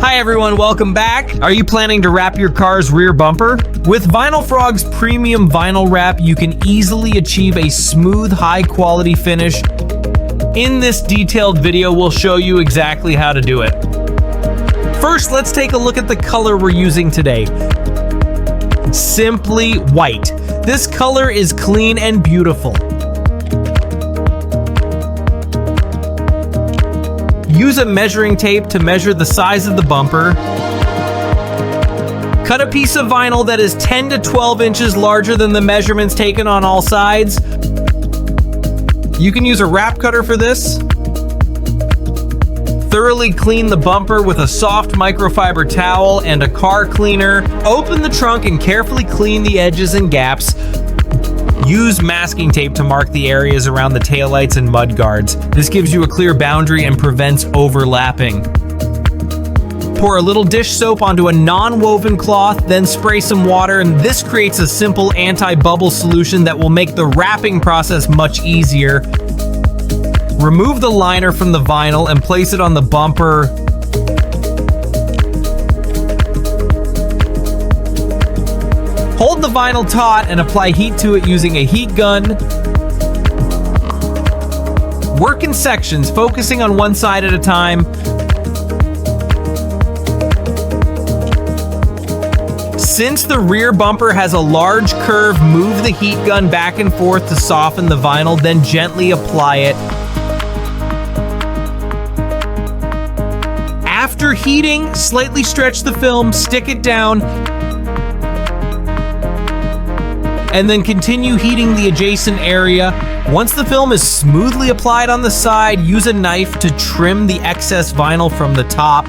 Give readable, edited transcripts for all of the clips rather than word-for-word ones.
Hi everyone, welcome back. Are you planning to wrap your car's rear bumper? With VinylFrog's premium vinyl wrap, you can easily achieve a smooth, high-quality finish. In this detailed video, we'll show you exactly how to do it. First, let's take a look at the color we're using today. Simply white. This color is clean and beautiful. Use a measuring tape to measure the size of the bumper. Cut a piece of vinyl that is 10 to 12 inches larger than the measurements taken on all sides. You can use a wrap cutter for this. Thoroughly clean the bumper with a soft microfiber towel and a car cleaner. Open the trunk and carefully clean the edges and gaps. Use masking tape to mark the areas around the taillights and mud guards. This gives you a clear boundary and prevents overlapping. Pour a little dish soap onto a non-woven cloth, then spray some water, and this creates a simple anti-bubble solution that will make the wrapping process much easier. Remove the liner from the vinyl and place it on the bumper. Hold the vinyl taut and apply heat to it using a heat gun. Work in sections, focusing on one side at a time. Since the rear bumper has a large curve, move the heat gun back and forth to soften the vinyl, then gently apply it. After heating, slightly stretch the film, stick it down, and then continue heating the adjacent area. Once the film is smoothly applied on the side, use a knife to trim the excess vinyl from the top.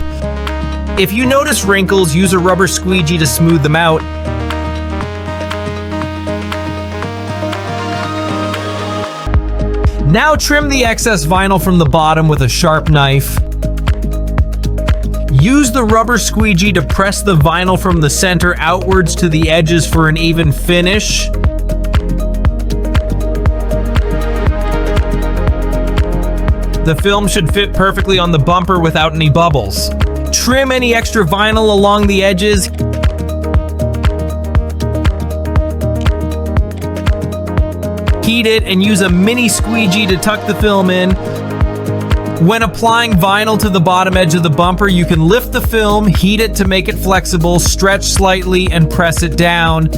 If you notice wrinkles, use a rubber squeegee to smooth them out. Now trim the excess vinyl from the bottom with a sharp knife. Use the rubber squeegee to press the vinyl from the center outwards to the edges for an even finish. The film should fit perfectly on the bumper without any bubbles. Trim any extra vinyl along the edges. Heat it and use a mini squeegee to tuck the film in. When applying vinyl to the bottom edge of the bumper, you can lift the film, heat it to make it flexible, stretch slightly, and press it down.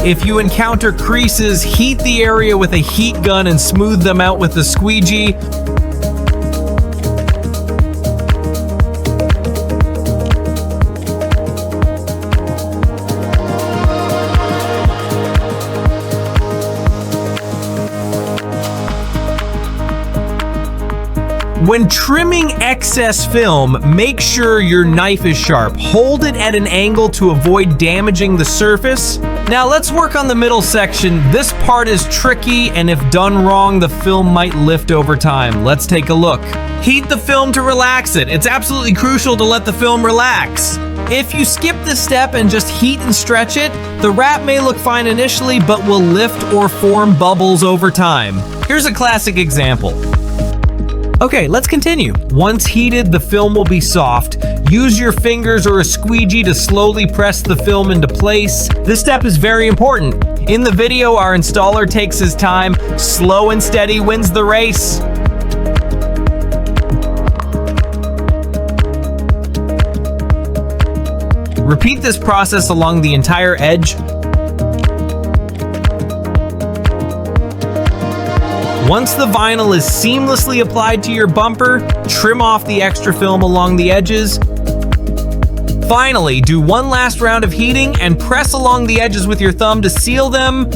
If you encounter creases, heat the area with a heat gun and smooth them out with a squeegee. When trimming excess film, make sure your knife is sharp. Hold it at an angle to avoid damaging the surface. Now let's work on the middle section. This part is tricky, and if done wrong, the film might lift over time. Let's take a look. Heat the film to relax it. It's absolutely crucial to let the film relax. If you skip this step and just heat and stretch it, the wrap may look fine initially, but will lift or form bubbles over time. Here's a classic example. Okay, let's continue. Once heated, the film will be soft. Use your fingers or a squeegee to slowly press the film into place. This step is very important. In the video, our installer takes his time. Slow and steady wins the race. Repeat this process along the entire edge. Once the vinyl is seamlessly applied to your bumper, trim off the extra film along the edges. Finally, do one last round of heating and press along the edges with your thumb to seal them.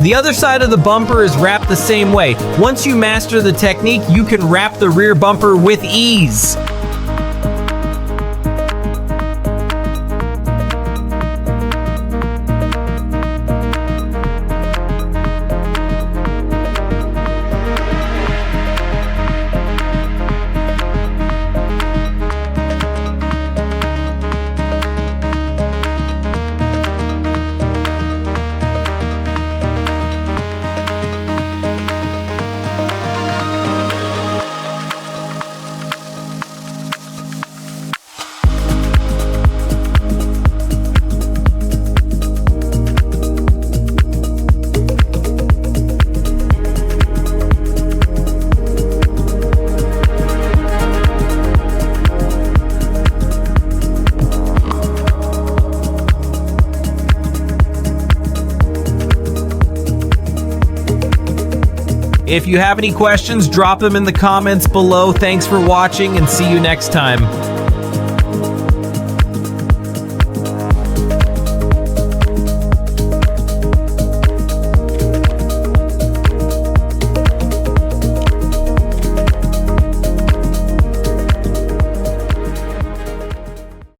The other side of the bumper is wrapped the same way. Once you master the technique, you can wrap the rear bumper with ease. If you have any questions, drop them in the comments below. Thanks for watching and see you next time.